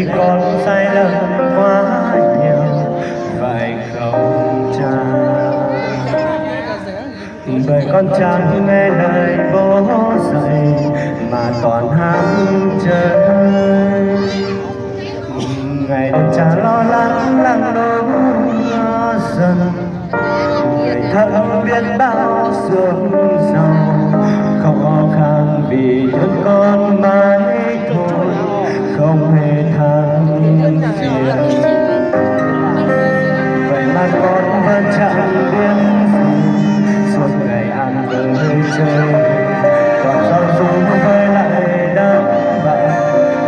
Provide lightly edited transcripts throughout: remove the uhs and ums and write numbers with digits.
nay con sai lầm quá nhiều phải không cha? Bởi con chẳng nghe lời bố dạy mà toàn ham chơi. Ngày đêm cha lo lắng lặng nỗi lo dần, người thân biết bao sương sầu khó khăn vì thương con mãi thôi không hề than phiền. Vậy mà con vẫn chẳng biết suốt ngày ăn chơi chơi, còn sao dung với lại đám bạn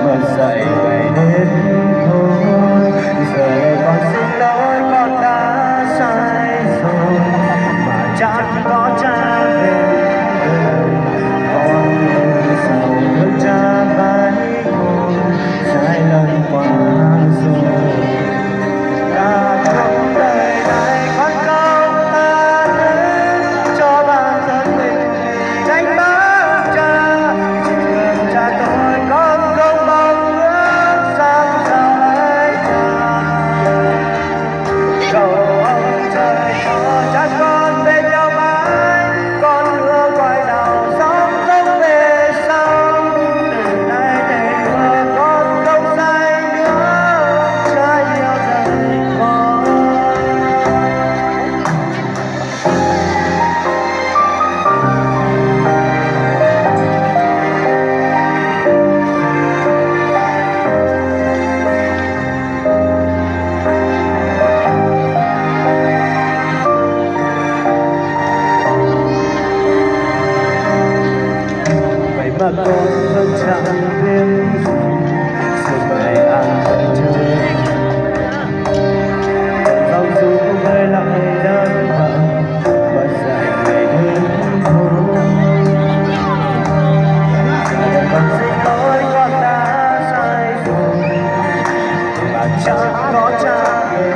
mà dậy ngày đến thôi. Giờ con xin lỗi con đã sai rồi mà chẳng có cha về. Con sao thương cha mãi thôi, sai lầm quá rồi. Cả cuộc đời này con không tha thứ cho bản thân mình vì đánh mất cha. Chỉ cần cha tôi con không mong ước sao rời cha. Cầu ông trời cho cha con bên nhau mãi, con hứa quay đầu sống không về sau. Từ nay thề hứa con không sai nữa, cha yêu đời con. Vậy mà con vẫn chẳng biết gì suốt ngày ăn chơi, giao du với lại đám bạn và dạy ngày đến thôi. Con xin lỗi con đã sai rồi mà chẳng có cha về.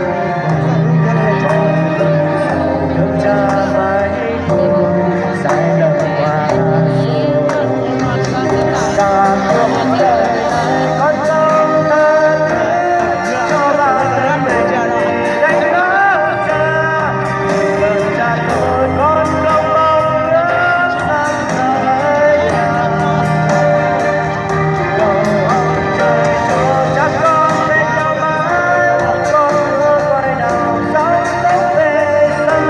Thương cha mãi thôi, sai lầm quá rồi. Cả cuộc đời này con không tha thứ cho bản thân mình vì đánh mất cha. Chỉ cần cha tôi con không mong ước sang rời nhà. Cầu ông trời cho cha con bên nhau mãi, con hứa quay đầu sống tốt về sau.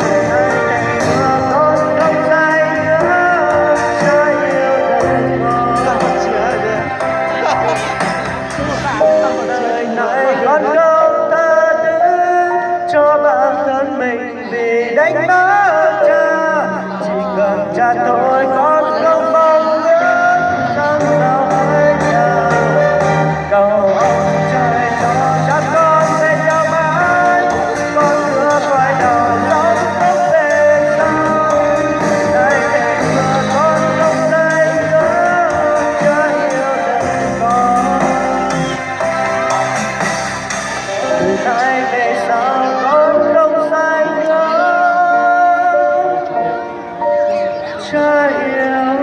Nay thề hứa con không sai nữa, cha yêu đời con. Đời này con không tha thứ cho bản thân mình vì đánh mất cha. Chỉ cần cha tôi con không mong ước sang giàu với cha. Cầu ông trời cho cha con bên nhau mãi, con hứa quay đầu sống tốt về sau. Nay thề hứa con không sai nữa, cha yêu đời con. Từ nay về sau con không sai nữa, cha yêu